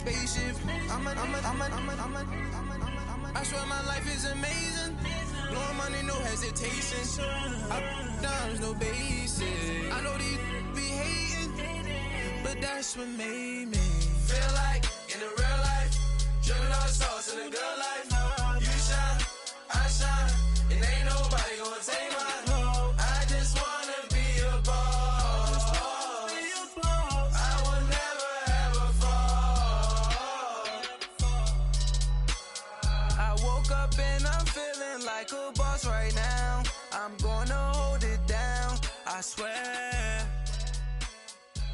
spaceship. I swear my life is amazing. Blowing money, no hesitation. Dimes, no basic. I know these be hating, but that's what made me feel like in the real life. Dripping all the sauce in the good life. You shine, I shine, and ain't nobody gonna take mine. I just wanna be a boss. I will never ever fall. I woke up and I'm feeling like a boss right now. I'm gonna hold it down, I swear.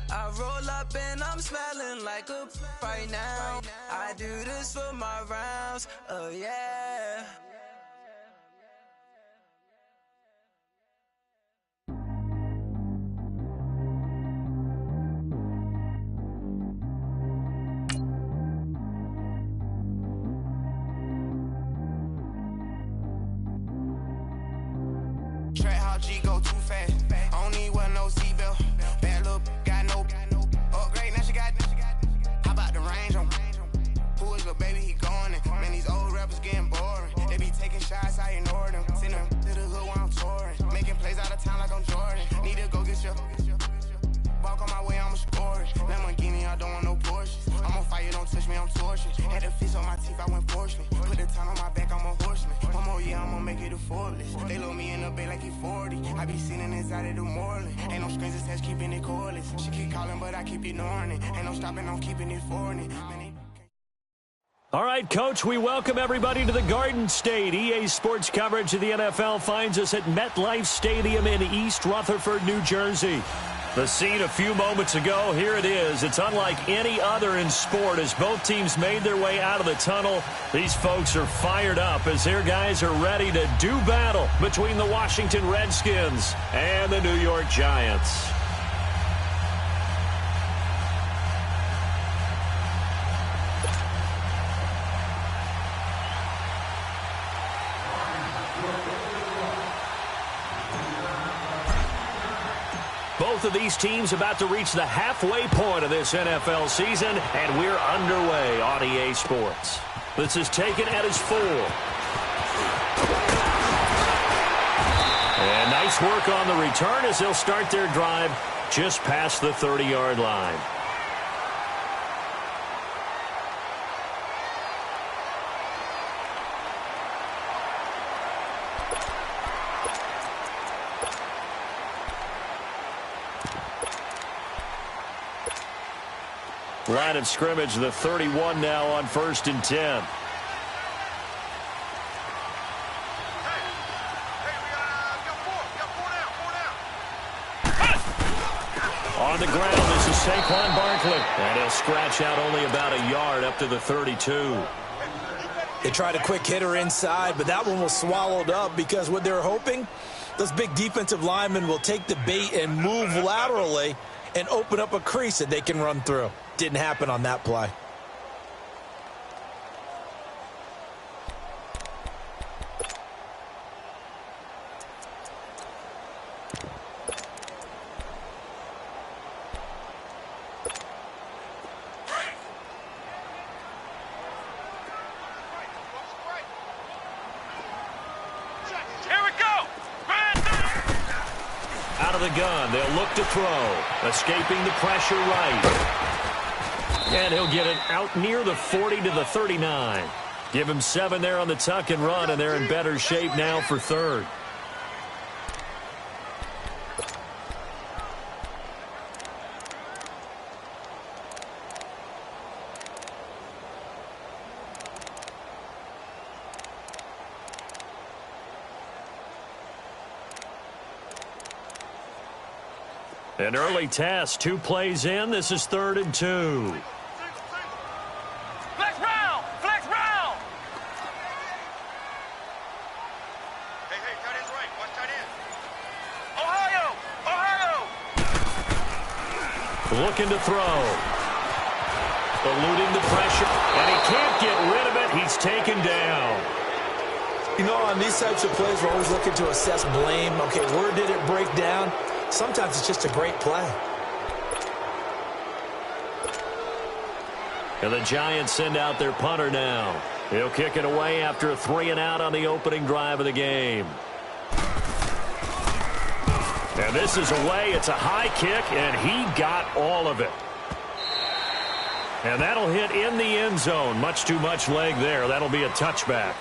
I roll up and I'm smelling like a right now. I do this for my rounds, oh yeah. Track how G go too fast. I don't need one no seatbelt. Bad look, got no upgrade. Now she got. How about the range on? Who is the baby? He going in. Man, these old rappers getting boring. They be taking shots, I ignore them. Send them to the hood while I'm touring. Making plays out of town like I'm Jordan. Need to go get your. Walk on my way, I'ma score it. Lamborghini, I don't want no Porsches. I'm on fire, don't touch me, I'm tortured. Had the fish on my teeth, I went fortunate. Put the town on my back, I'm a horseman. One more year, I'ma make it a Forbes. They load me in the bay like he 40. I be sitting inside of the Moreland. Ain't no strings attached, keeping it cordless. She keep calling, but I keep ignoring it. Ain't no stopping, I'm keeping it foreign it. All right, Coach, we welcome everybody to the Garden State. EA Sports coverage of the NFL finds us at MetLife Stadium in East Rutherford, New Jersey. The scene a few moments ago, here it is. It's unlike any other in sport as both teams made their way out of the tunnel. These folks are fired up as their guys are ready to do battle between the Washington Redskins and the New York Giants. Both of these teams about to reach the halfway point of this NFL season, and we're underway on EA Sports. This is taken at his 4. And nice work on the return as they'll start their drive just past the 30-yard line. Line of scrimmage, the 31 now on 1st and 10. On the ground, this is Saquon Barkley. And he'll scratch out only about a yard up to the 32. They tried a quick hitter inside, but that one was swallowed up because what they're hoping, those big defensive linemen will take the bait and move laterally and open up a crease that they can run through. Didn't happen on that play. Out of the gun, they'll look to throw. Escaping the pressure right. And he'll get it out near the 40 to the 39. Give him 7 there on the tuck and run, and they're in better shape now for 3rd. An early test, 2 plays in. This is 3rd and 2. Flex round! Flex round! Hey, tight end's right. Watch tight end. Ohio! Looking to throw. Eluding the pressure. And he can't get rid of it. He's taken down. You know, on these types of plays, we're always looking to assess blame. Okay, where did it break down? Sometimes it's just a great play. And the Giants send out their punter now. He'll kick it away after a 3-and-out on the opening drive of the game. And this is away. It's a high kick, and he got all of it. And that'll hit in the end zone. Much too much leg there. That'll be a touchback.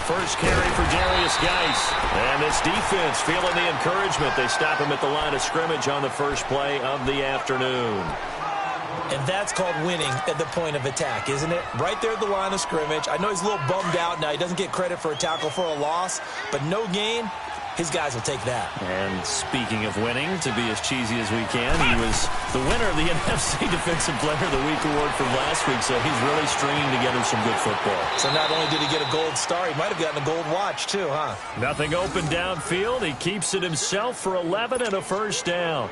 First carry for Darius Geis. And this defense feeling the encouragement. They stop him at the line of scrimmage on the first play of the afternoon. And that's called winning at the point of attack, isn't it? Right there at the line of scrimmage. I know he's a little bummed out now. He doesn't get credit for a tackle for a loss, but no gain. His guys will take that. And speaking of winning, to be as cheesy as we can, he was the winner of the NFC Defensive Player of the Week award from last week, so he's really stringing together some good football. So not only did he get a gold star, he might have gotten a gold watch too, huh? Nothing open downfield. He keeps it himself for 11 and a first down.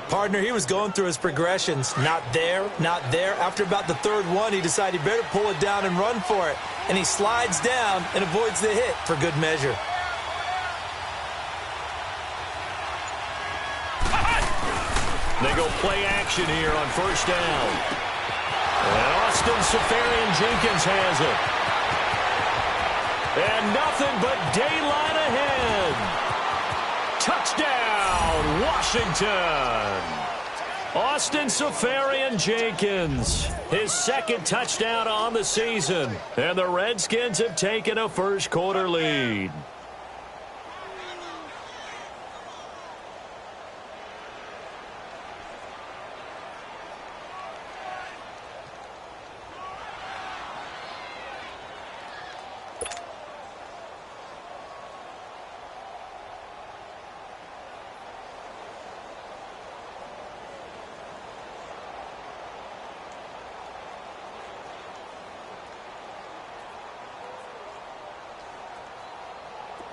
Partner, he was going through his progressions. Not there, not there. After about the third one, he decided he better pull it down and run for it. And he slides down and avoids the hit for good measure. They go play action here on first down. And Austin Seferian-Jenkins has it. And nothing but daylight ahead. Touchdown, Washington. Austin Seferian-Jenkins, his second touchdown on the season. And the Redskins have taken a first quarter lead.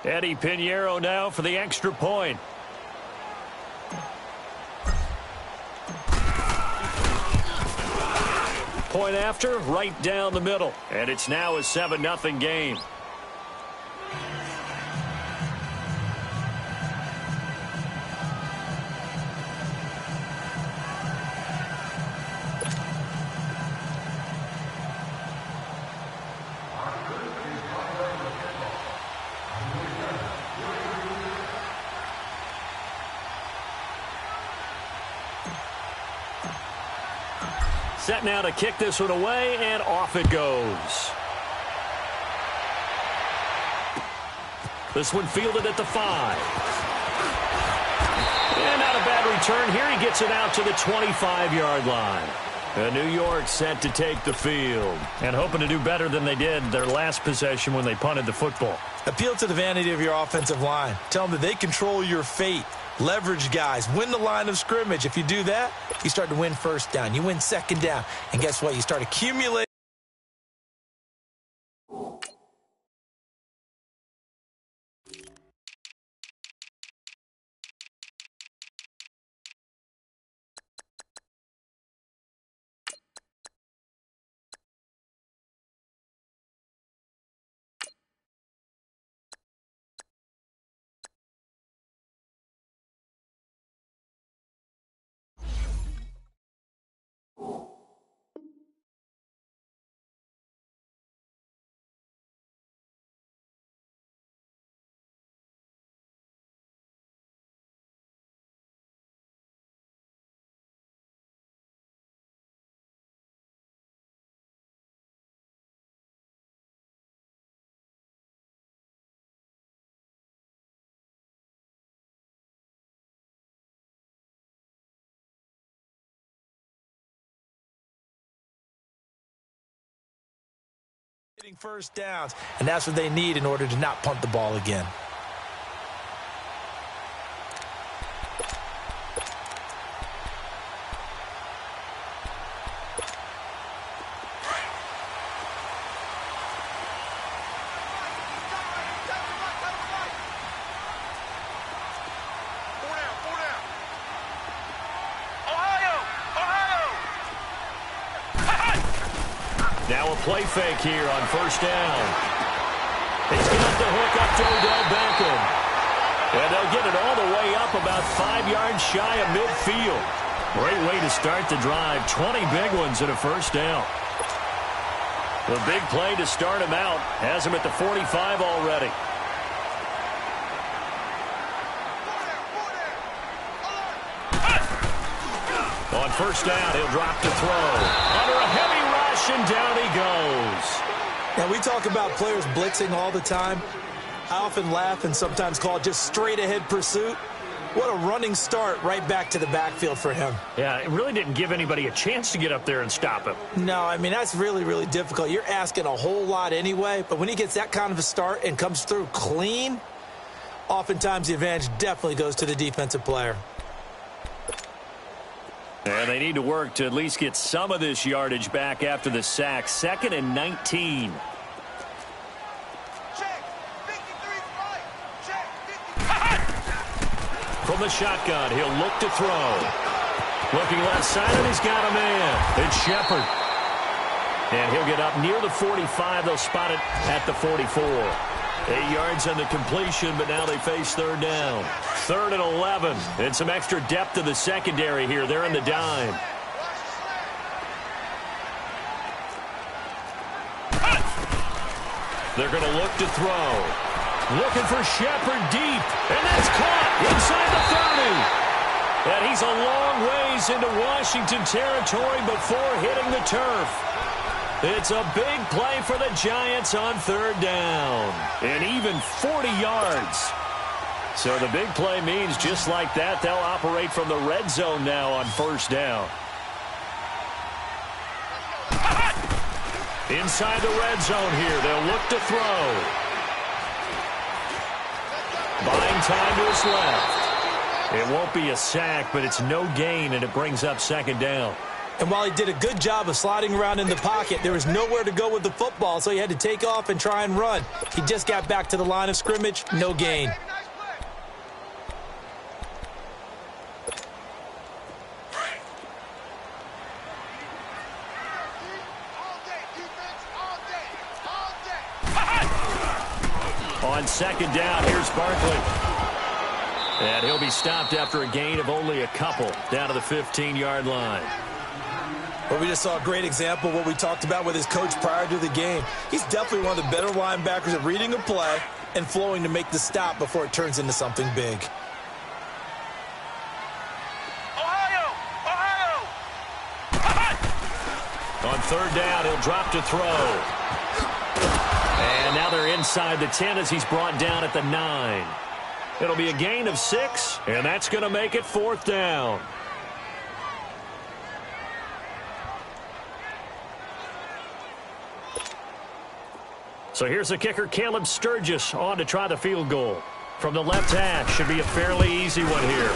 Eddie Pinheiro now for the extra point. Point after, right down the middle. And it's now a 7-0 game. Set now to kick this one away, and off it goes. This one fielded at the 5. And not a bad return here. He gets it out to the 25-yard line. And New York set to take the field. And hoping to do better than they did their last possession when they punted the football. Appeal to the vanity of your offensive line. Tell them that they control your fate. Leverage guys. Win the line of scrimmage. If you do that, you start to win first down. You win second down. And guess what? You start accumulating. First downs, and that's what they need in order to not punt the ball again. Now a play fake here on first down. He's got the hook up to Odell Beckham. And they'll get it all the way up about 5 yards shy of midfield. Great way to start the drive. 20 big ones and a first down. The big play to start him out has him at the 45 already. On first down, he'll drop to throw. Under a heavy rush, and down he goes. Now, we talk about players blitzing all the time. I often laugh and sometimes call it just straight-ahead pursuit. What a running start right back to the backfield for him. Yeah, it really didn't give anybody a chance to get up there and stop him. No, I mean, that's really, really difficult. You're asking a whole lot anyway, but when he gets that kind of a start and comes through clean, oftentimes the advantage definitely goes to the defensive player. And they need to work to at least get some of this yardage back after the sack. 2nd and 19. From the shotgun, he'll look to throw. Looking left side, and he's got a man. It's Shepard. And he'll get up near the 45. They'll spot it at the 44. 8 yards on the completion, but now they face third down. 3rd and 11. And some extra depth to the secondary here. They're in the dime. They're going to look to throw. Looking for Shepard deep. And that's caught inside the 30. And he's a long ways into Washington territory before hitting the turf. It's a big play for the Giants on third down. And even 40 yards. So the big play means just like that, they'll operate from the red zone now on first down. Inside the red zone here, they'll look to throw. Buying time to his left. It won't be a sack, but it's no gain, and it brings up second down. And while he did a good job of sliding around in the pocket, there was nowhere to go with the football, so he had to take off and try and run. He just got back to the line of scrimmage, no gain. On second down, here's Barkley. And he'll be stopped after a gain of only a couple, down to the 15-yard line. Well, we just saw a great example of what we talked about with his coach prior to the game. He's definitely one of the better linebackers at reading a play and flowing to make the stop before it turns into something big. On third down, he'll drop to throw. And now they're inside the 10 as he's brought down at the 9. It'll be a gain of 6, and that's going to make it fourth down. So here's the kicker, Caleb Sturgis, on to try the field goal. From the left hash, should be a fairly easy one here.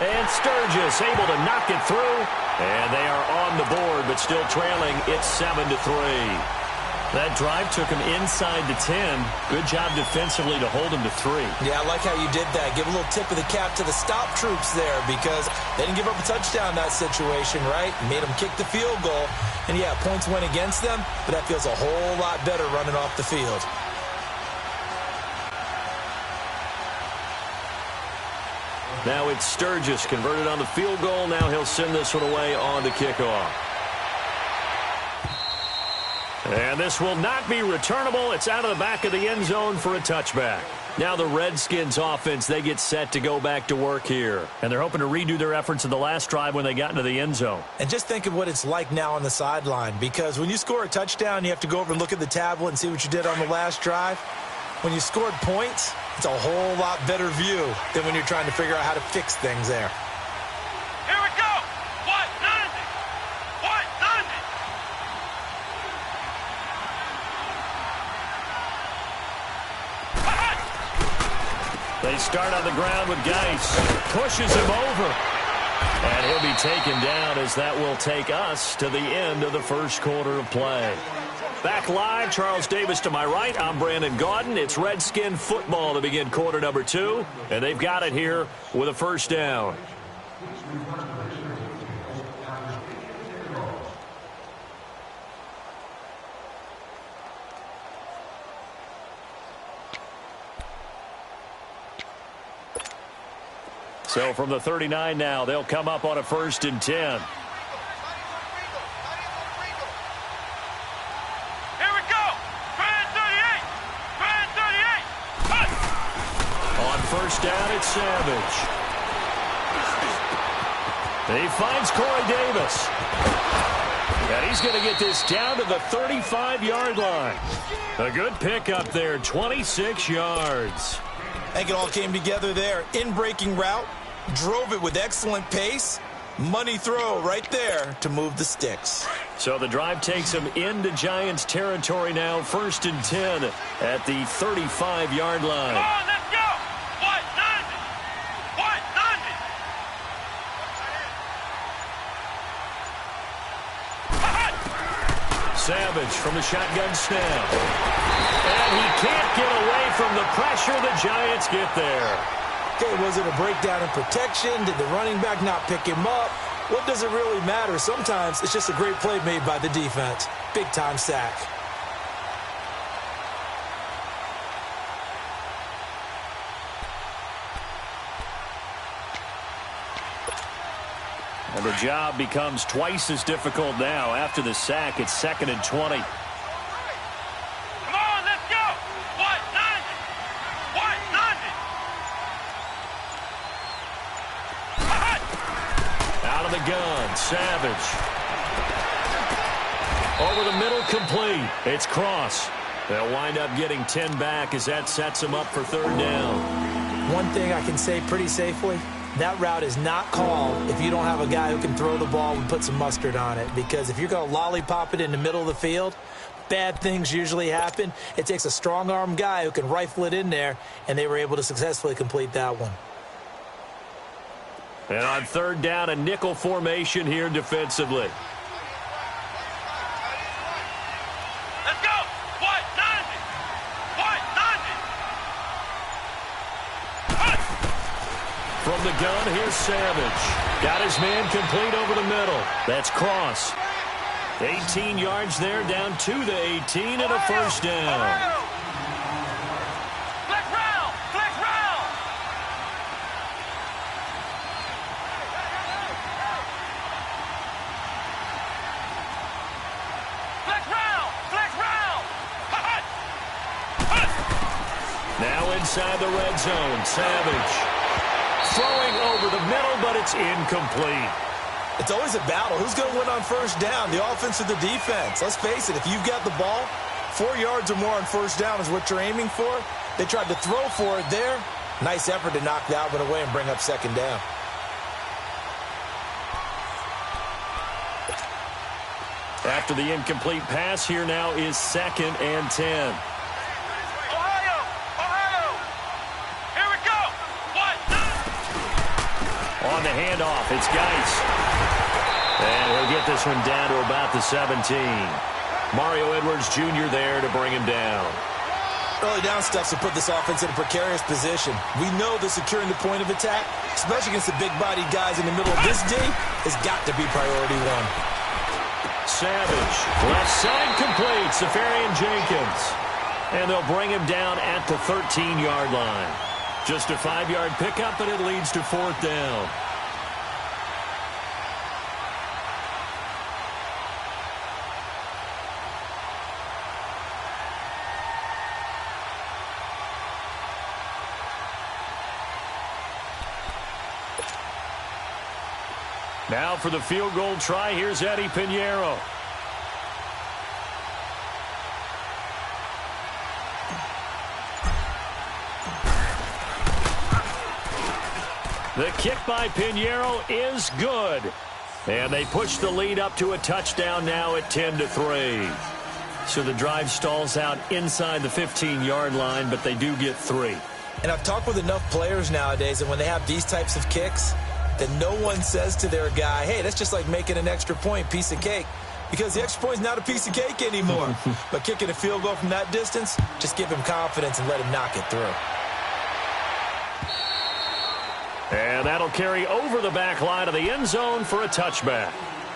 And Sturgis able to knock it through. And they are on the board, but still trailing. It's 7-3. That drive took him inside the 10. Good job defensively to hold him to 3. Yeah, I like how you did that. Give a little tip of the cap to the stop troops there because they didn't give up a touchdown in that situation, right? Made them kick the field goal. And, yeah, points went against them, but that feels a whole lot better running off the field. Now it's Sturgis converted on the field goal. Now he'll send this one away on the kickoff. And this will not be returnable. It's out of the back of the end zone for a touchback. Now the Redskins offense, they get set to go back to work here. And they're hoping to redo their efforts in the last drive when they got into the end zone. And just think of what it's like now on the sideline, because when you score a touchdown, you have to go over and look at the tablet and see what you did on the last drive. When you scored points, it's a whole lot better view than when you're trying to figure out how to fix things there. Here we go. What? Nothing. What? Nothing. They start on the ground with Geis. Pushes him over. And he'll be taken down as that will take us to the end of the first quarter of play. Back live, Charles Davis to my right. I'm Brandon Gaudin. It's Redskin football to begin quarter number 2. And they've got it here with a first down. So from the 39 now, they'll come up on a 1st and 10. Here we go. Brand 38. Brand 38. Cut. On 1st down, it's Savage. He finds Corey Davis. And he's going to get this down to the 35-yard line. A good pickup there, 26 yards. I think it all came together there. In-breaking route. Drove it with excellent pace. Money throw right there to move the sticks. So the drive takes him into Giants territory now. 1st and 10 at the 35-yard line. Come on, let's go. What? 90. What? 90. Savage from the shotgun snap. And he can't get away from the pressure. The Giants get there. Okay, was it a breakdown in protection? Did the running back not pick him up? What does it really matter? Sometimes it's just a great play made by the defense. Big-time sack. And the job becomes twice as difficult now. After the sack, it's 2nd and 20. Come on, let's go. What? 90. What? 90. Out of the gun, Savage. Over the middle, complete. It's Cross. They'll wind up getting 10 back as that sets them up for 3rd down. One thing I can say pretty safely, that route is not called if you don't have a guy who can throw the ball and put some mustard on it. Because if you're going to lollipop it in the middle of the field, bad things usually happen. It takes a strong-arm guy who can rifle it in there, and they were able to successfully complete that one. And on 3rd down, a nickel formation here defensively. Let's go. What? 90. What? 90. Cut. From the gun, here's Savage. Got his man complete over the middle. That's Cross. 18 yards there, down to the 18, and a 1st down. Flex round. Flex round. Flex round. Flex round. Cut. Cut. Now inside the red zone, Savage. Throwing over the middle, but it's incomplete. It's always a battle. Who's going to win on 1st down, the offense or the defense? Let's face it, if you've got the ball, 4 yards or more on 1st down is what you're aiming for. They tried to throw for it there. Nice effort to knock that one away and bring up 2nd down. After the incomplete pass, here now is 2nd and 10. On the handoff, it's Geis. And he'll get this one down to about the 17. Mario Edwards Jr. there to bring him down. Early down stuff to put this offense in a precarious position. We know that securing the point of attack, especially against the big-bodied guys in the middle of this D, has got to be priority 1. Savage, left side complete, Safarian Jenkins. And they'll bring him down at the 13-yard line. Just a 5-yard pickup, and it leads to 4th down. Now for the field goal try, here's Eddie Pinheiro. The kick by Pinheiro is good. And they push the lead up to a touchdown now at 10-3. So the drive stalls out inside the 15-yard line, but they do get 3. And I've talked with enough players nowadays, and when they have these types of kicks, that no one says to their guy, hey, that's just like making an extra point, piece of cake. Because the extra point is not a piece of cake anymore. But kicking a field goal from that distance, just give him confidence and let him knock it through. And that'll carry over the back line of the end zone for a touchback.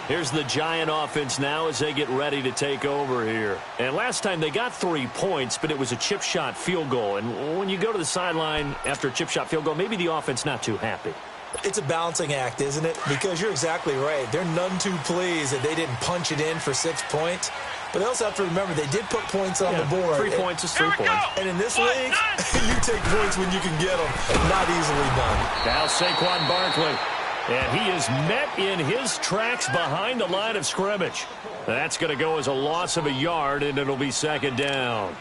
Here's the Giant offense now as they get ready to take over here. And last time they got 3 points, but it was a chip shot field goal. And when you go to the sideline after a chip shot field goal, maybe the offense not too happy. It's a balancing act, isn't it? Because you're exactly right. They're none too pleased that they didn't punch it in for 6 points. But they also have to remember they did put points on the board. 3 points is 3 points. And in this league, you take points when you can get them. Not easily done. Now Saquon Barkley. And he is met in his tracks behind the line of scrimmage. That's going to go as a loss of a yard, and it'll be second down.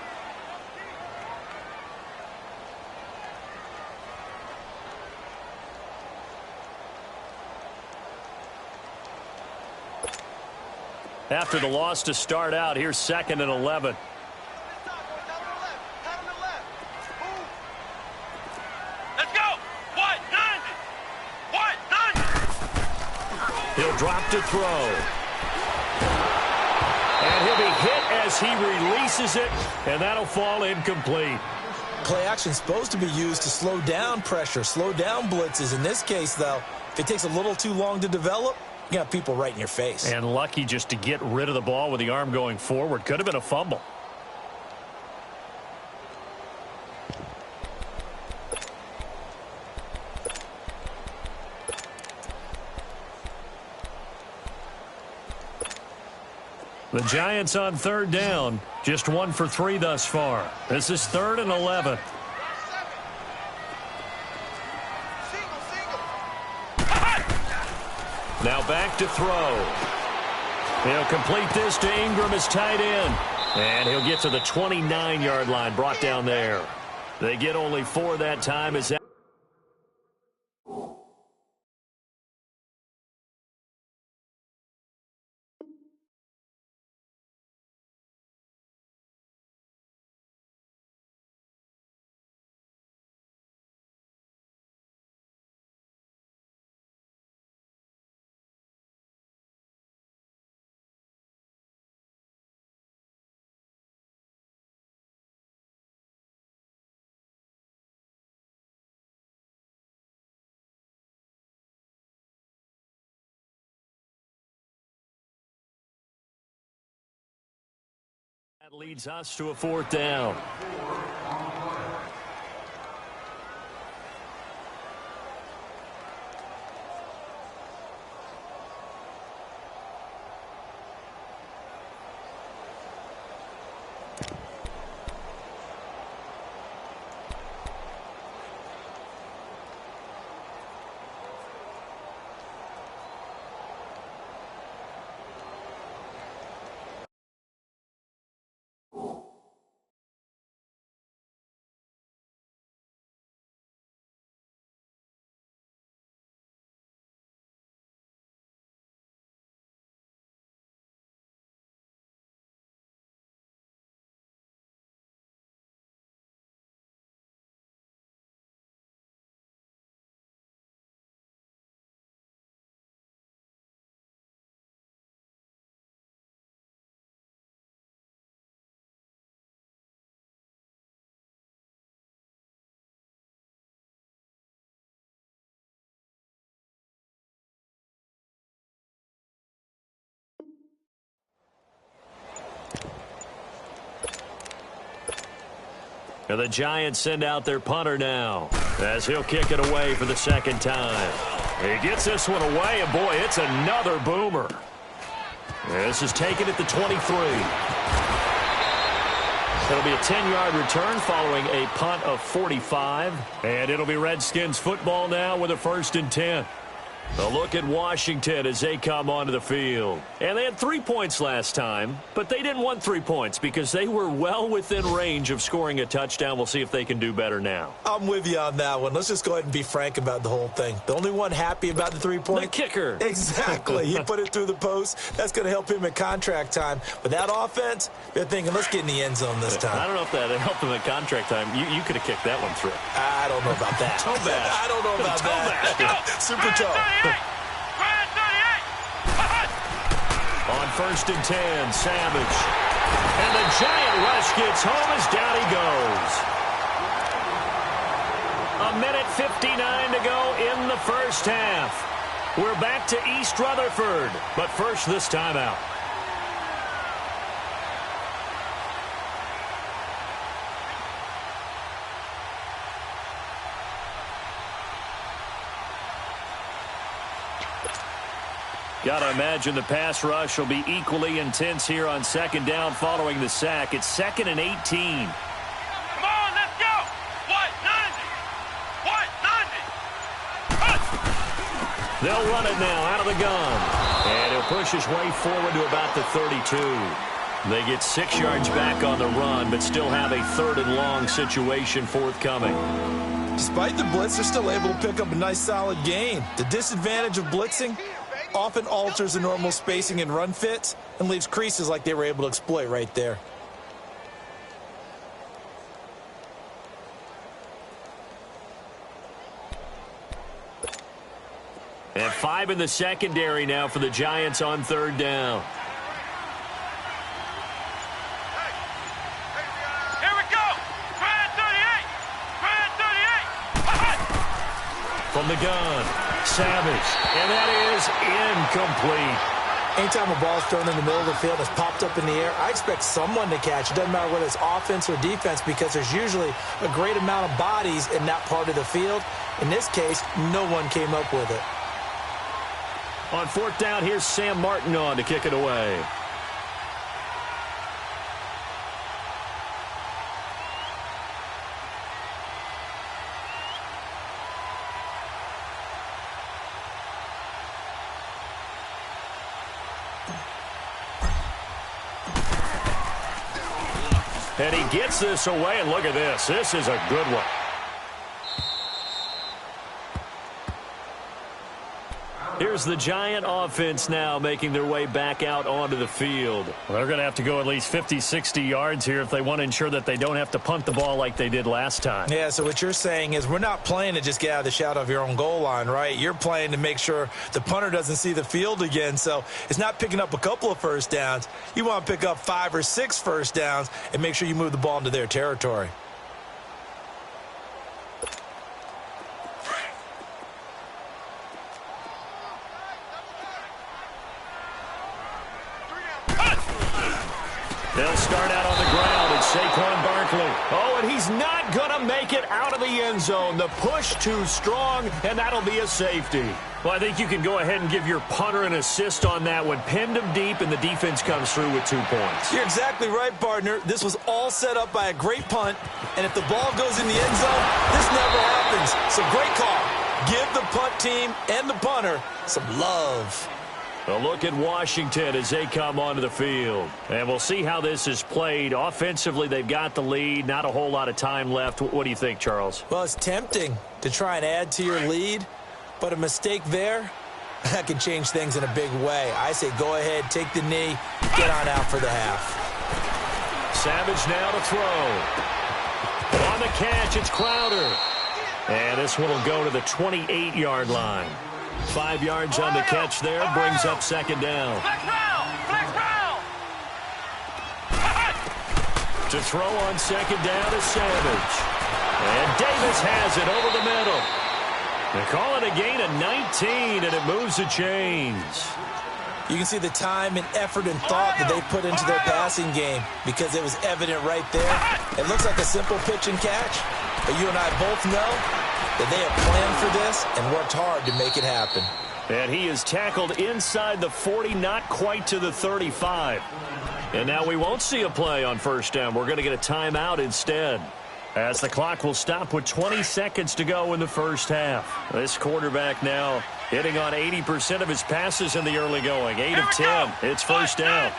After the loss to start out, here's 2nd and 11. He'll drop to throw. And he'll be hit as he releases it, and that'll fall incomplete. Play action is supposed to be used to slow down pressure, slow down blitzes. In this case, though, if it takes a little too long to develop, you got people right in your face. And lucky just to get rid of the ball with the arm going forward. Could have been a fumble. The Giants on 3rd down, just 1 for 3 thus far. This is 3rd and 11. Now back to throw. He'll complete this to Ingram as tight end. And he'll get to the 29-yard line, brought down there. They get only 4 that time as that. That leads us to a 4th down. And the Giants send out their punter now as he'll kick it away for the 2nd time. He gets this one away, and boy, it's another boomer. This is taken at the 23. It'll be a 10-yard return following a punt of 45. And it'll be Redskins football now with a 1st and 10. A look at Washington as they come onto the field. And they had 3 points last time, but they didn't want 3 points because they were well within range of scoring a touchdown. We'll see if they can do better now. I'm with you on that one. Let's just go ahead and be frank about the whole thing. The only one happy about the 3-point? The kicker. Exactly. He put it through the post. That's going to help him in contract time. But that offense, they're thinking, let's get in the end zone this time. I don't know if that helped him in contract time. You could have kicked that one through. I don't know about that. Toe bash. I don't know about that. Super toe. On 1st and 10, Savage. And the giant rush gets home as down he goes. 1:59 to go in the first half. We're back to East Rutherford, but first this timeout. Got to imagine the pass rush will be equally intense here on 2nd down following the sack. It's 2nd and 18. Come on, let's go. What? 90. What? 90. They'll run it now out of the gun. And he'll push his way forward to about the 32. They get 6 yards back on the run, but still have a 3rd and long situation forthcoming. Despite the blitz, they're still able to pick up a nice solid gain. The disadvantage of blitzing often alters the normal spacing and run fits and leaves creases like they were able to exploit right there. And 5 in the secondary now for the Giants on 3rd down. Here we go. Grand 38. Grand 38. From the gun, Savage. And that is incomplete. Anytime a ball's thrown in the middle of the field and it's popped up in the air, I expect someone to catch. It doesn't matter whether it's offense or defense because there's usually a great amount of bodies in that part of the field. In this case, no one came up with it. On 4th down, here's Sam Martin on to kick it away. And he gets this away, and look at this. This is a good one. Here's the Giant offense now making their way back out onto the field. Well, they're going to have to go at least 50, 60 yards here if they want to ensure that they don't have to punt the ball like they did last time. Yeah, so what you're saying is we're not playing to just get out of the shadow of your own goal line, right? You're playing to make sure the punter doesn't see the field again. So it's not picking up a couple of first downs. You want to pick up 5 or 6 first downs and make sure you move the ball into their territory. They'll start out on the ground, and Saquon Barkley. Oh, and he's not going to make it out of the end zone. The push too strong, and that'll be a safety. Well, I think you can go ahead and give your punter an assist on that one. Pinned him deep, and the defense comes through with 2 points. You're exactly right, partner. This was all set up by a great punt, and if the ball goes in the end zone, this never happens. So great call. Give the punt team and the punter some love. A look at Washington as they come onto the field. And we'll see how this is played. Offensively, they've got the lead. Not a whole lot of time left. What do you think, Charles? Well, it's tempting to try and add to your lead, but a mistake there, that can change things in a big way. I say go ahead, take the knee, get on out for the half. Savage now to throw. On the catch, it's Crowder. And this one will go to the 28-yard line. 5 yards on the catch there, brings up 2nd down. Flex round. Flex round. To throw on 2nd down is Savage. And Davis has it over the middle. They call it a gain of 19, and it moves the chains. You can see the time and effort and thought that they put into their passing game because it was evident right there. It looks like a simple pitch and catch, but you and I both know that they have planned for this and worked hard to make it happen. And he is tackled inside the 40, not quite to the 35. And now we won't see a play on 1st down. We're going to get a timeout instead, as the clock will stop with 20 seconds to go in the first half. This quarterback now hitting on 80% of his passes in the early going. 8 of 10. It's first down.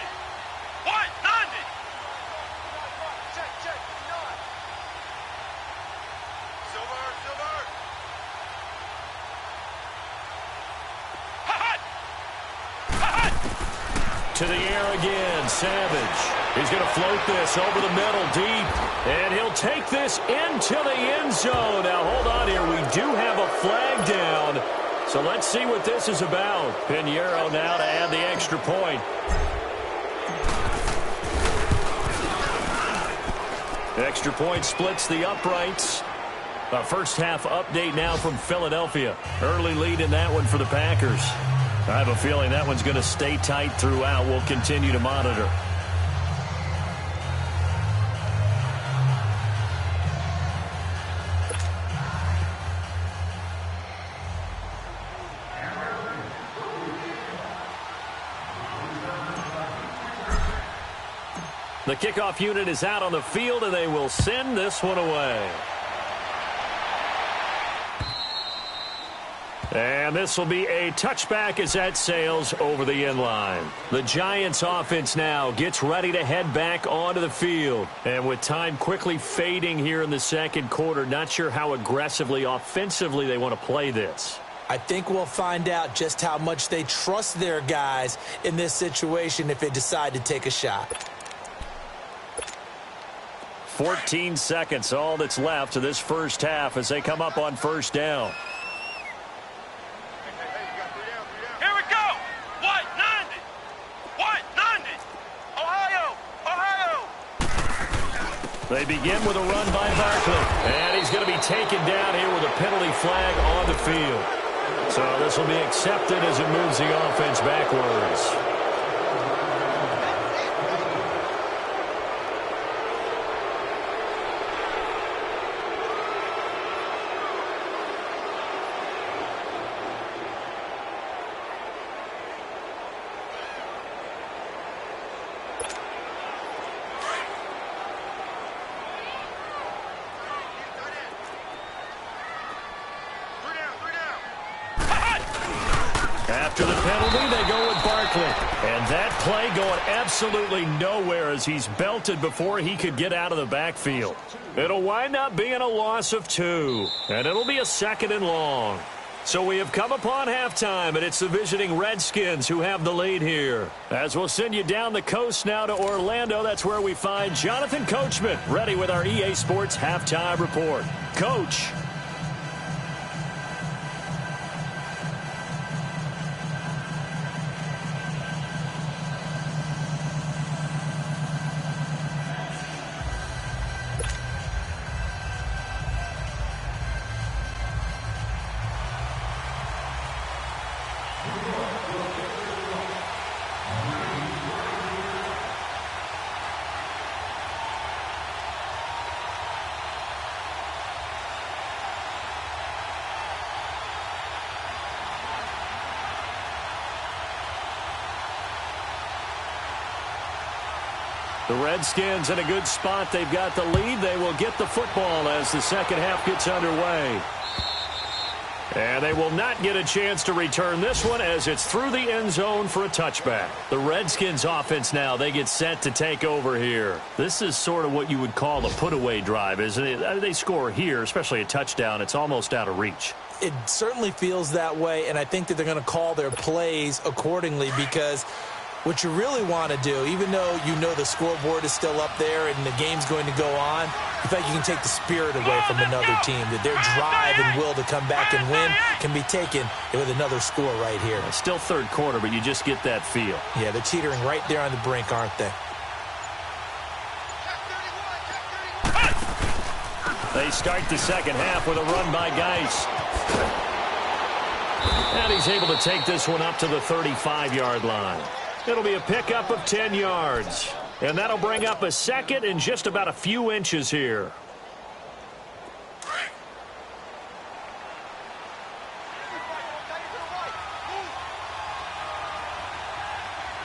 To the air again, Savage. He's going to float this over the middle deep, and he'll take this into the end zone. Now, hold on here. We do have a flag down, so let's see what this is about. Pinheiro now to add the extra point. Extra point splits the uprights. A first-half update now from Philadelphia. Early lead in that one for the Packers. I have a feeling that one's going to stay tight throughout. We'll continue to monitor. The kickoff unit is out on the field, and they will send this one away. And this will be a touchback as that sails over the end line. The Giants offense now gets ready to head back onto the field. And with time quickly fading here in the second quarter, not sure how aggressively, offensively they want to play this. I think we'll find out just how much they trust their guys in this situation if they decide to take a shot. 14 seconds, all that's left of this first half as they come up on first down. They begin with a run by Barkley. And he's going to be taken down here with a penalty flag on the field. So this will be accepted as it moves the offense backwards. After the penalty, they go with Barkley. And that play going absolutely nowhere as he's belted before he could get out of the backfield. It'll wind up being a loss of 2. And it'll be a second and long. So we have come upon halftime, and it's the visiting Redskins who have the lead here. As we'll send you down the coast now to Orlando, that's where we find Jonathan Coachman, ready with our EA Sports Halftime Report. Coach. The Redskins in a good spot. They've got the lead. They will get the football as the second half gets underway. And they will not get a chance to return this one as it's through the end zone for a touchback. The Redskins offense now, they get set to take over here. This is sort of what you would call a put-away drive, isn't it? They score here, especially a touchdown. It's almost out of reach. It certainly feels that way, and I think that they're going to call their plays accordingly because what you really want to do, even though you know the scoreboard is still up there and the game's going to go on, you think you can take the spirit away from another team, that their drive and will to come back and win can be taken with another score right here. It's still third quarter, but you just get that feel. Yeah, they're teetering right there on the brink, aren't they? They start the second half with a run by Geis. And he's able to take this one up to the 35-yard line. It'll be a pickup of 10 yards. And that'll bring up a second and just about a few inches here.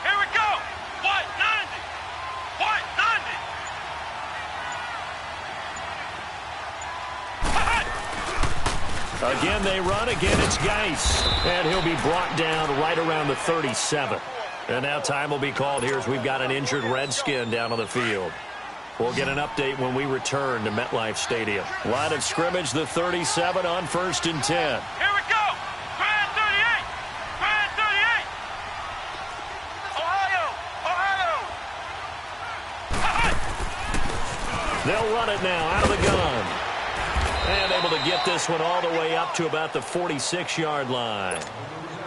Here we go. White 90. White 90. Again, they run. Again, it's Geis. And he'll be brought down right around the 37. And now time will be called here as we've got an injured Redskin down on the field. We'll get an update when we return to MetLife Stadium. Line of scrimmage, the 37 on 1st and 10. Here we go. Grand 38. Grand 38. Ohio. Ohio. They'll run it now out of the gun. And able to get this one all the way up to about the 46-yard line.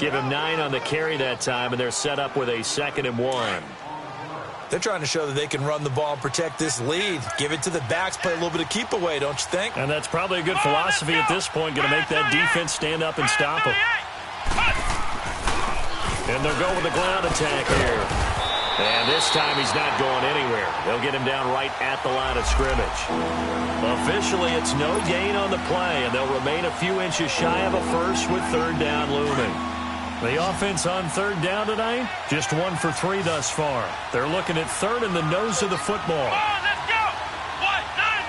Give him 9 on the carry that time, and they're set up with a 2nd and 1. They're trying to show that they can run the ball and protect this lead. Give it to the backs, play a little bit of keep away, don't you think? And that's probably a good philosophy at this point, going to make that defense stand up and stop them. And they'll go with the ground attack here. And this time he's not going anywhere. They'll get him down right at the line of scrimmage. Officially, it's no gain on the play, and they'll remain a few inches shy of a first with 3rd down looming. The offense on 3rd down tonight, just 1 for 3 thus far. They're looking at 3rd in the nose of the football. Come on, let's go. White 90.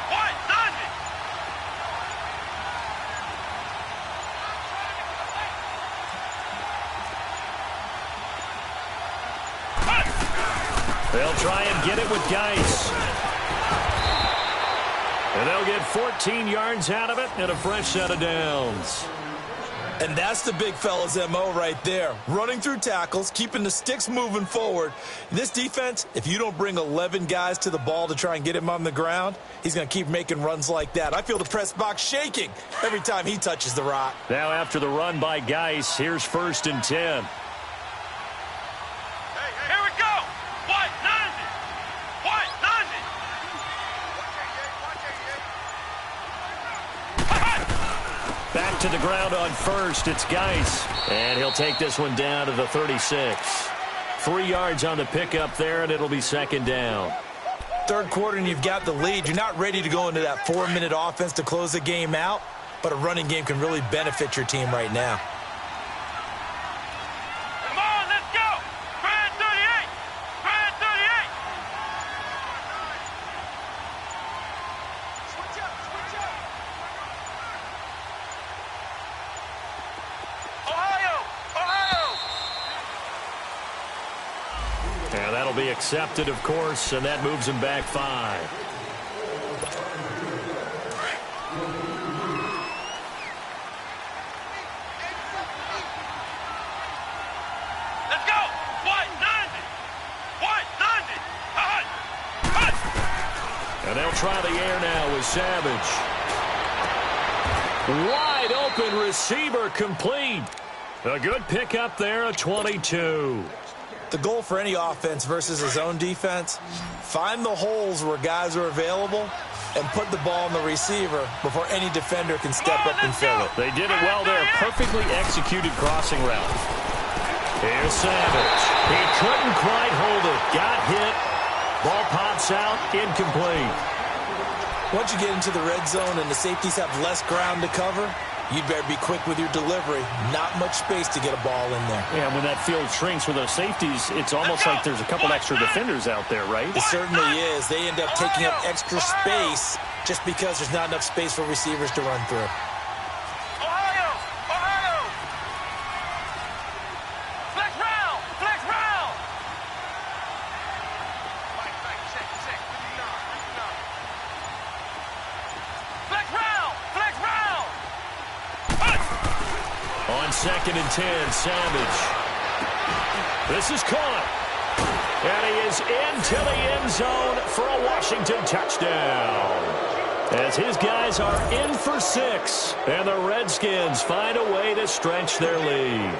White 90. They'll try and get it with Geis. And they'll get 14 yards out of it and a fresh set of downs. And that's the big fella's MO right there. Running through tackles, keeping the sticks moving forward. This defense, if you don't bring 11 guys to the ball to try and get him on the ground, he's going to keep making runs like that. I feel the press box shaking every time he touches the rock. Now after the run by Geis, here's 1st and 10. Here we go. White 90. White 90. Back to the ground on 1st. It's Geis. And he'll take this one down to the 36. 3 yards on the pickup there, and it'll be 2nd down. 3rd quarter, and you've got the lead. You're not ready to go into that 4-minute offense to close the game out, but a running game can really benefit your team right now. Come on, let's go. Grand 38. Grand 38. Switch up. Ohio. And that'll be accepted, of course, and that moves him back 5. Let's go. White 90. White 90. And they'll try the air now with Savage. Wide open receiver complete. A good pickup there, a 22. The goal for any offense versus his own defense, find the holes where guys are available and put the ball on the receiver before any defender can step up and fill it. They did it well there. Perfectly executed crossing route. Here's Savage. He couldn't quite hold it. Got hit. Ball pops out. Incomplete. Once you get into the red zone and the safeties have less ground to cover, you'd better be quick with your delivery. Not much space to get a ball in there. Yeah, when that field shrinks with those safeties, it's almost like there's a couple extra defenders out there, right? It certainly is. They end up taking up extra space just because there's not enough space for receivers to run through. Ohio. Flex round. Flex round. On 2nd and 10, Savage. This is caught. And he is into the end zone for a Washington touchdown. As his guys are in for 6. And the Redskins find a way to stretch their lead.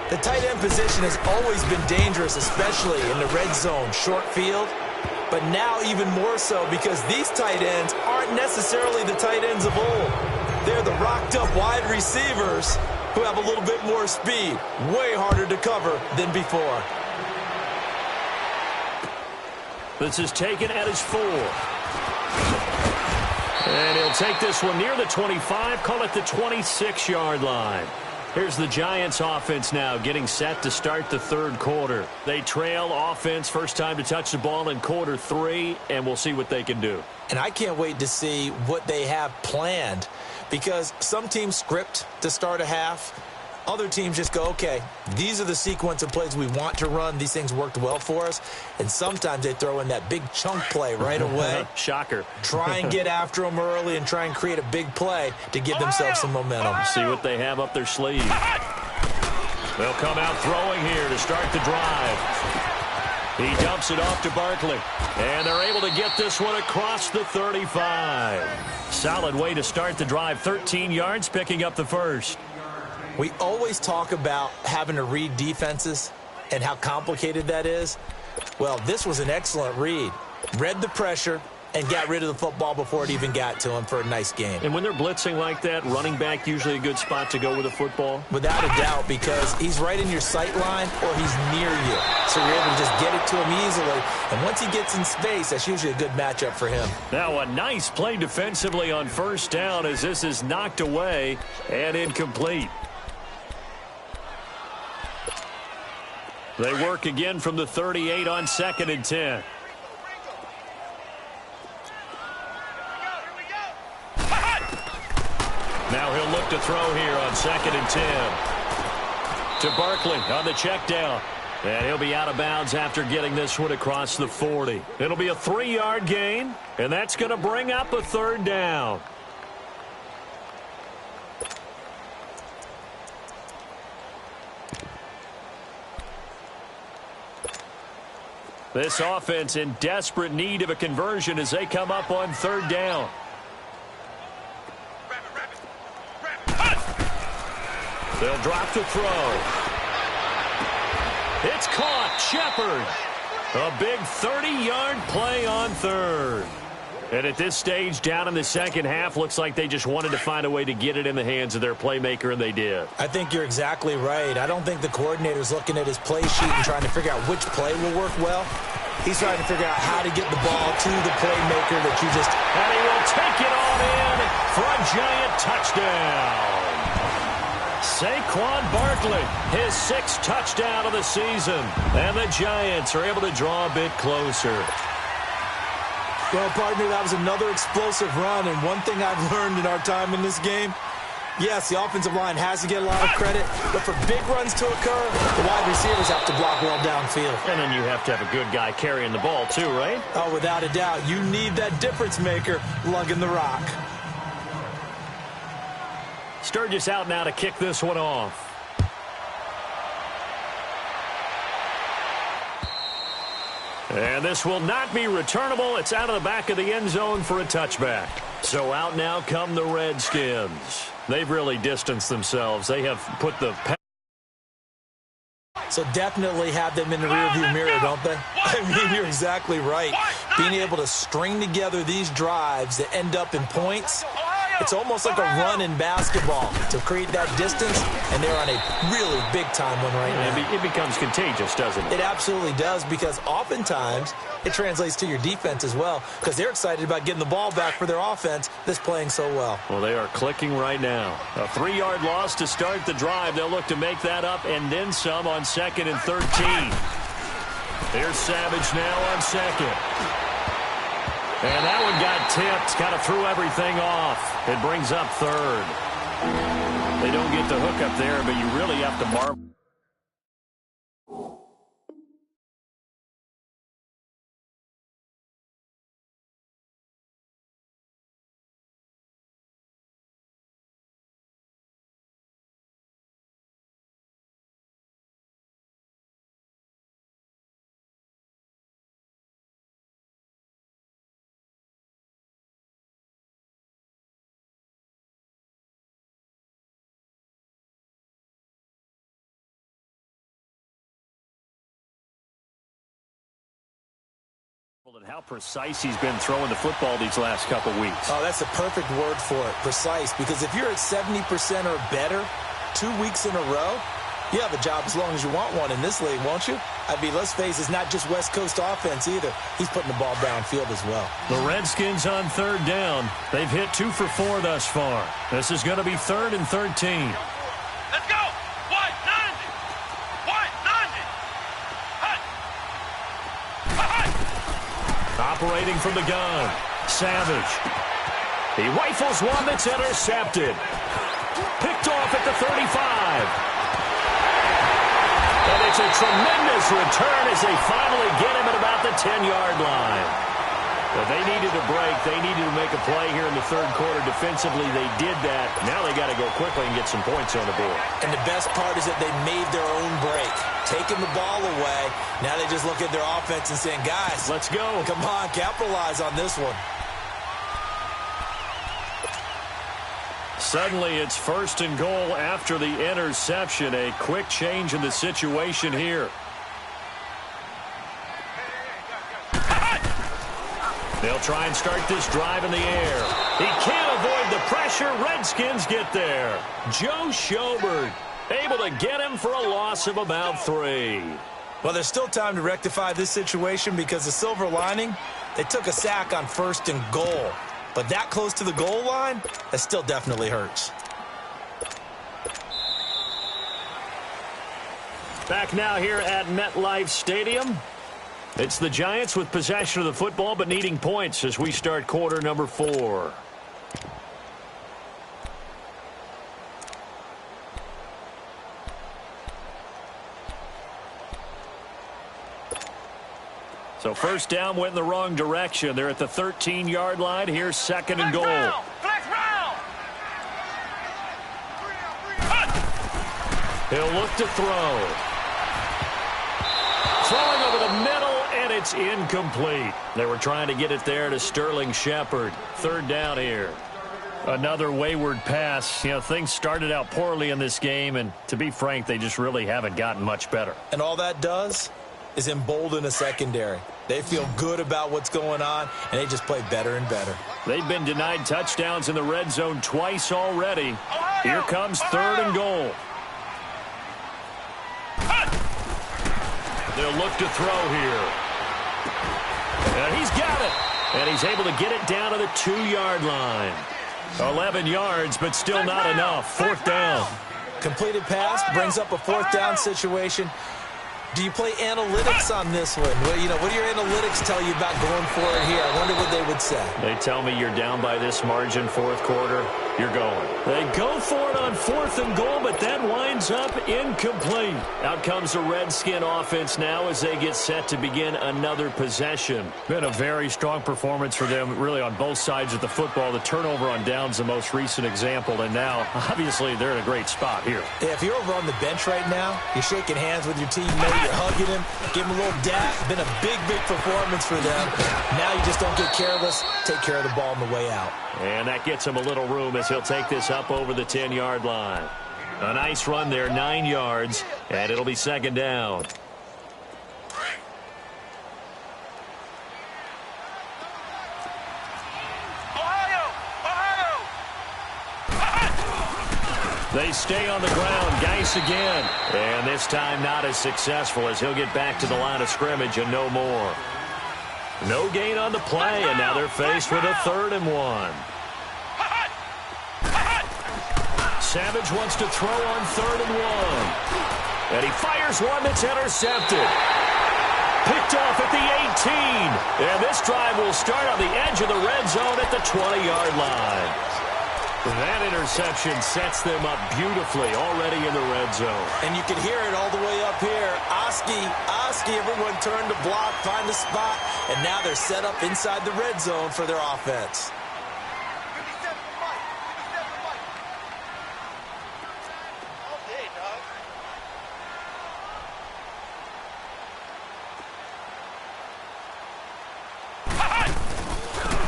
The tight end position has always been dangerous, especially in the red zone, short field. But now even more so because these tight ends aren't necessarily the tight ends of old. They're the rocked-up wide receivers who have a little bit more speed. Way harder to cover than before. This is taken at his 4. And he'll take this one near the 25, call it the 26-yard line. Here's the Giants offense now getting set to start the 3rd quarter. They trail offense, first time to touch the ball in quarter 3, and we'll see what they can do. And I can't wait to see what they have planned because some teams script to start a half. Other teams just go, okay, these are the sequence of plays we want to run. These things worked well for us. And sometimes they throw in that big chunk play right away. Shocker. Try and get after them early and try and create a big play to give themselves some momentum. See what they have up their sleeve. They'll come out throwing here to start the drive. He dumps it off to Barkley. And they're able to get this one across the 35. Solid way to start the drive. 13 yards, picking up the first. We always talk about having to read defenses and how complicated that is. Well, this was an excellent read. Read the pressure and got rid of the football before it even got to him for a nice game. And when they're blitzing like that, running back usually a good spot to go with the football? Without a doubt, because he's right in your sight line or he's near you. So you're able to just get it to him easily. And once he gets in space, that's usually a good matchup for him. Now a nice play defensively on first down as this is knocked away and incomplete. They work again from the 38 on 2nd and 10. Now he'll look to throw here on 2nd and 10. To Barkley on the check down. And he'll be out of bounds after getting this one across the 40. It'll be a 3-yard gain, and that's going to bring up a 3rd down. This offense in desperate need of a conversion as they come up on 3rd down. They'll drop the throw. It's caught. Shepard. A big 30-yard play on 3rd. And at this stage, down in the second half, looks like they just wanted to find a way to get it in the hands of their playmaker, and they did. I think you're exactly right. I don't think the coordinator's looking at his play sheet and trying to figure out which play will work well. He's trying to figure out how to get the ball to the playmaker that you just... And he will take it on in for a giant touchdown. Saquon Barkley, his 6th touchdown of the season. And the Giants are able to draw a bit closer. Well, partner, that was another explosive run, and one thing I've learned in our time in this game, yes, the offensive line has to get a lot of credit, but for big runs to occur, the wide receivers have to block well downfield. And then you have to have a good guy carrying the ball too, right? Oh, without a doubt. You need that difference maker lugging the rock. Sturgis out now to kick this one off. And this will not be returnable. It's out of the back of the end zone for a touchback. So out now come the Redskins. They've really distanced themselves. They have put the... So definitely have them in the rearview mirror, don't they? I mean, you're exactly right. Being able to string together these drives that end up in points, it's almost like a run in basketball to create that distance, and they're on a really big-time one right now. It becomes contagious, doesn't it? It absolutely does, because oftentimes it translates to your defense as well, because they're excited about getting the ball back for their offense that's playing so well. Well, they are clicking right now. A 3-yard loss to start the drive. They'll look to make that up and then some on 2nd and 13. Here's Savage now on 2nd. And that one got tipped, kind of threw everything off. It brings up 3rd. They don't get the hook up there, but you really have to marvel. And how precise he's been throwing the football these last couple weeks. Oh, that's a perfect word for it, precise. Because if you're at 70% or better 2 weeks in a row, you have a job as long as you want one in this league, won't you? I mean, let's face it, it's not just West Coast offense either. He's putting the ball downfield as well. The Redskins on 3rd down. They've hit 2 for 4 thus far. This is going to be 3rd and 13. Let's go! White 90! White 90! Hut! Hut! Operating from the gun. Savage. He rifles one that's intercepted. Picked off at the 35. And it's a tremendous return as they finally get him at about the 10-yard line. But they needed a break. They needed to make a play here in the third quarter. Defensively, they did that. Now they got to go quickly and get some points on the board. And the best part is that they made their own break. Taking the ball away. Now they just look at their offense and saying, guys, let's go. Come on, capitalize on this one. Suddenly, it's first and goal after the interception. A quick change in the situation here. They'll try and start this drive in the air. He can't avoid the pressure. Redskins get there. Joe Schobert able to get him for a loss of about 3. Well, there's still time to rectify this situation because the silver lining, they took a sack on first and goal. But that close to the goal line, that still definitely hurts. Back now here at MetLife Stadium. It's the Giants with possession of the football but needing points as we start quarter number 4. So first down went in the wrong direction. They're at the 13-yard line. Here's second and goal. He'll look to throw. Throwing over the middle, and it's incomplete. They were trying to get it there to Sterling Shepard. Third down here. Another wayward pass. You know, things started out poorly in this game, and to be frank, they just really haven't gotten much better. And all that does is embolden a secondary. They feel good about what's going on, and they just play better and better. They've been denied touchdowns in the red zone twice already. Here comes third and goal. They'll look to throw here. And he's got it. And he's able to get it down to the 2-yard line. 11 yards, but still not enough. Fourth down. Completed pass brings up a fourth down situation. Do you play analytics on this one? Well, you know, what do your analytics tell you about going for it here? I wonder what they would say. They tell me you're down by this margin fourth quarter, you're going. They go for it on fourth and goal, but that winds up incomplete. Out comes the Redskin offense now as they get set to begin another possession. Been a very strong performance for them, really on both sides of the football. The turnover on downs the most recent example, and now, obviously, they're in a great spot here. Yeah, if you're over on the bench right now, you're shaking hands with your teammate. You're hugging him, give him a little dap. Been a big, big performance for them. Now you just don't get careless. Take care of the ball on the way out. And that gets him a little room as he'll take this up over the 10-yard line. A nice run there, 9 yards, and it'll be second down. They stay on the ground. Geis again. And this time not as successful as he'll get back to the line of scrimmage and no more. No gain on the play, and now they're faced with a 3rd and 1. Savage wants to throw on 3rd and 1. And he fires one that's intercepted. Picked off at the 18. And this drive will start on the edge of the red zone at the 20-yard line. That interception sets them up beautifully already in the red zone. And you can hear it all the way up here. Oski, everyone turned to block, find a spot, and now they're set up inside the red zone for their offense.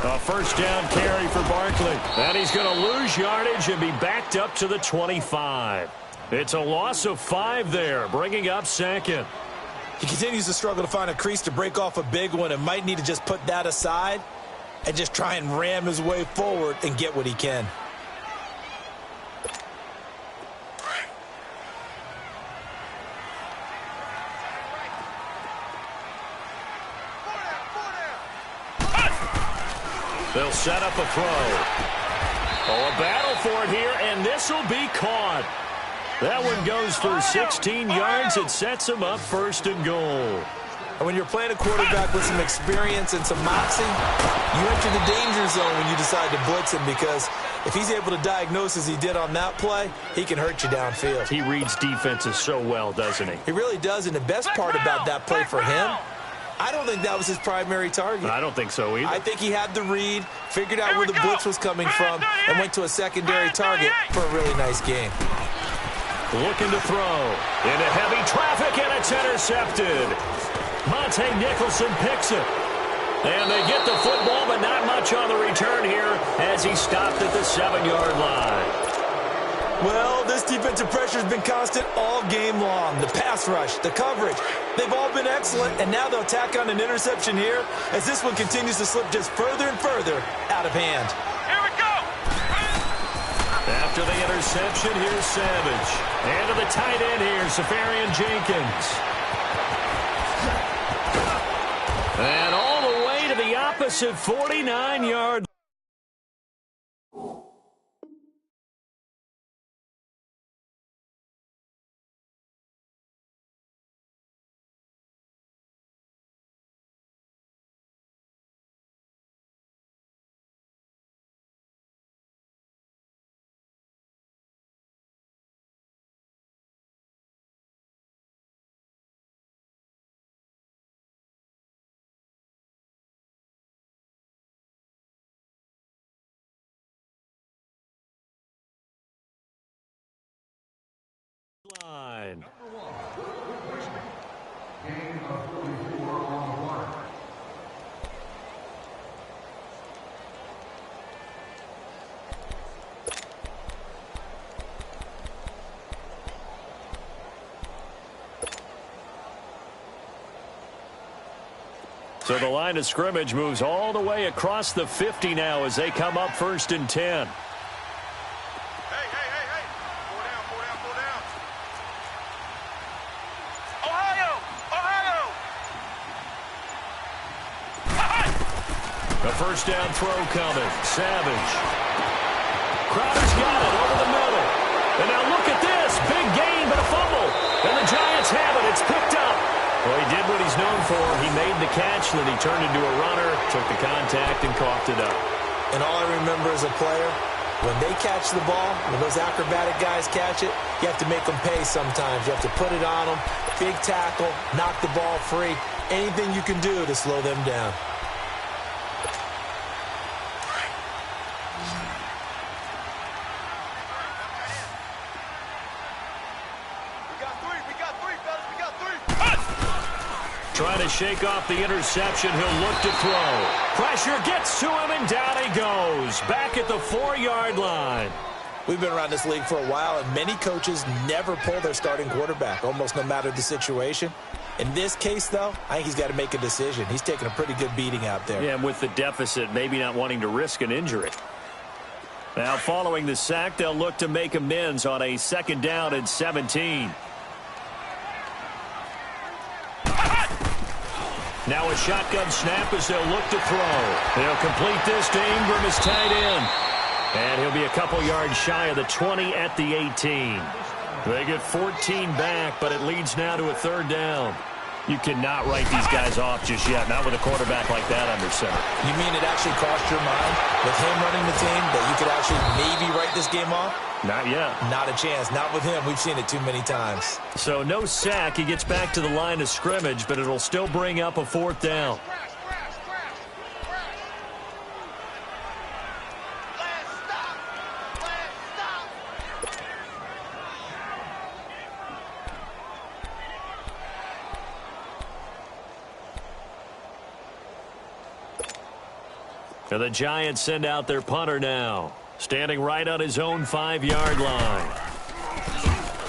A first down carry for Barkley. And he's going to lose yardage and be backed up to the 25. It's a loss of 5 there, bringing up second. He continues to struggle to find a crease to break off a big one and might need to just put that aside and just try and ram his way forward and get what he can. They'll set up a throw. Oh, a battle for it here, and this will be caught. That one goes for 16 yards. It sets them up 1st and goal. And when you're playing a quarterback with some experience and some moxie, you enter the danger zone when you decide to blitz him, because if he's able to diagnose as he did on that play, he can hurt you downfield. He reads defenses so well, doesn't he? He really does, and the best part about that play for him, I don't think that was his primary target. I don't think so either. I think he had the read, figured out where the blitz was coming from, and went to a secondary target for a really nice game. Looking to throw. Into heavy traffic, and it's intercepted. Monte Nicholson picks it. And they get the football, but not much on the return here as he stopped at the 7-yard line. Well, this defensive pressure has been constant all game long. The pass rush, the coverage, they've all been excellent, and now they'll tack on an interception here as this one continues to slip just further and further out of hand. Here we go! After the interception, here's Savage. And to the tight end here, Safarian Jenkins. And all the way to the opposite 49-yard. Line. So the line of scrimmage moves all the way across the 50 now as they come up 1st and 10. A first down throw coming. Savage. Crowder's got it over the middle. And now look at this. Big gain, but a fumble. And the Giants have it. It's picked up. Well, he did what he's known for. He made the catch, then he turned into a runner, took the contact, and coughed it up. And all I remember as a player, when they catch the ball, when those acrobatic guys catch it, you have to make them pay sometimes. You have to put it on them. Big tackle, knock the ball free. Anything you can do to slow them down. Trying to shake off the interception. He'll look to throw. Pressure gets to him, and down he goes. Back at the 4-yard line. We've been around this league for a while, and many coaches never pull their starting quarterback, almost no matter the situation. In this case, though, I think he's got to make a decision. He's taking a pretty good beating out there. Yeah, and with the deficit, maybe not wanting to risk an injury. Now, following the sack, they'll look to make amends on a 2nd down and 17. Now a shotgun snap as they'll look to throw. They'll complete this to Ingram as tight end. And he'll be a couple yards shy of the 20 at the 18. They get 14 back, but it leads now to a 3rd down. You cannot write these guys off just yet, not with a quarterback like that under center. You mean it actually crossed your mind with him running the team that you could actually maybe write this game off? Not yet. Not a chance. Not with him. We've seen it too many times. So no sack. He gets back to the line of scrimmage, but it'll still bring up a 4th down. And the Giants send out their punter now, standing right on his own 5-yard line.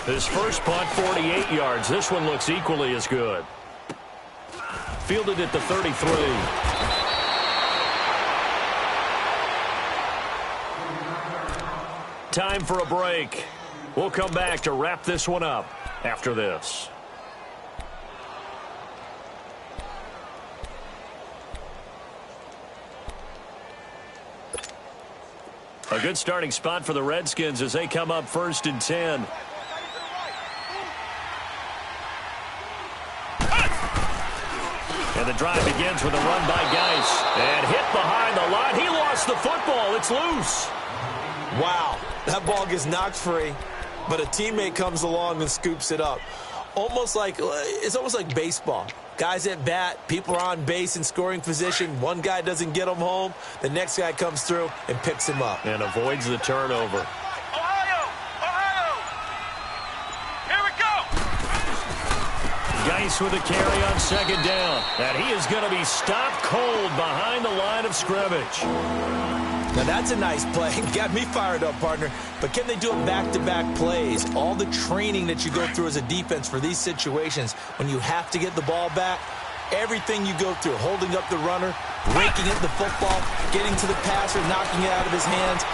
His first punt, 48 yards. This one looks equally as good. Fielded at the 33. Time for a break. We'll come back to wrap this one up after this. A good starting spot for the Redskins as they come up 1st and 10. And the drive begins with a run by Geis. And hit behind the line. He lost the football. It's loose. Wow, that ball gets knocked free, but a teammate comes along and scoops it up. It's almost like baseball. Guys at bat, people are on base in scoring position. One guy doesn't get him home. The next guy comes through and picks him up. And avoids the turnover. Ohio! Here we go! Geis with a carry on second down. And he is going to be stopped cold behind the line of scrimmage. Now, that's a nice play. Got me fired up, partner. But can they do it back-to-back plays? All the training that you go through as a defense for these situations, when you have to get the ball back, everything you go through, holding up the runner, raking at the football, getting to the passer, knocking it out of his hands,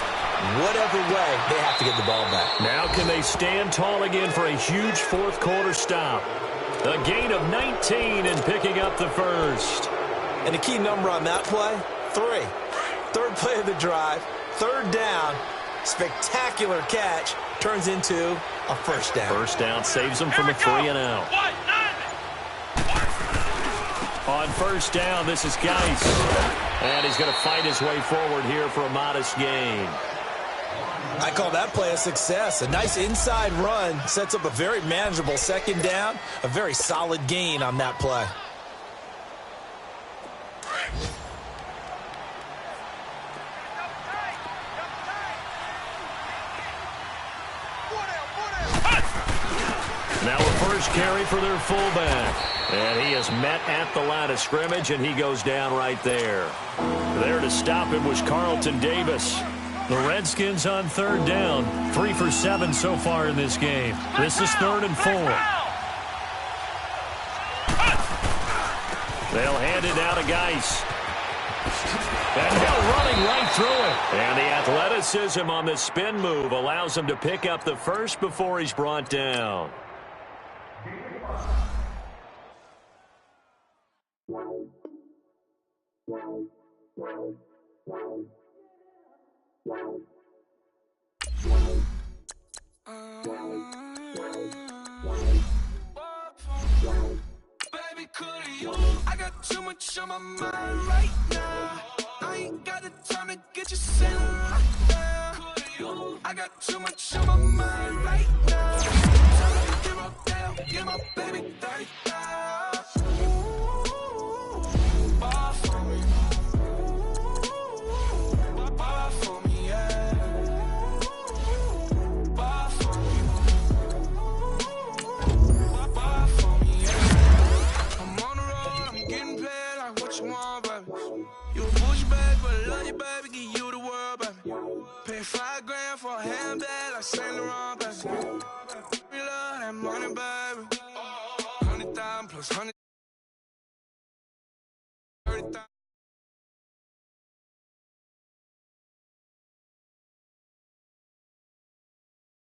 whatever way, they have to get the ball back. Now can they stand tall again for a huge fourth-quarter stop? A gain of 19 and picking up the first. And the key number on that play, 3. Third play of the drive, third down, spectacular catch, turns into a first down. First down saves them from a 3-and-out. On first down, this is Geis. And he's going to fight his way forward here for a modest gain. I call that play a success. A nice inside run sets up a very manageable second down, a very solid gain on that play. Now a first carry for their fullback. And he is met at the line of scrimmage, and he goes down right there. There to stop him was Carlton Davis. The Redskins on third down. 3 for 7 so far in this game. This is 3rd and 4. They'll hand it down to Geis. And Hill running right through it. And the athleticism on the spin move allows him to pick up the first before he's brought down. Baby, I got too much on my mind right now. I ain't got the time to get you sent right now. I got too much on my mind right now. Get my baby 30,000. Bar for me. Bar for me, yeah. Bar for me. Bar for me, yeah. I'm on the road, I'm getting paid like what you want, baby. You a bougie, baby, but I love you, baby. Give you the world, baby. Pay $5 grand for a handbag like Saint Laurent, baby. We love that money, baby. 100,000 plus 100.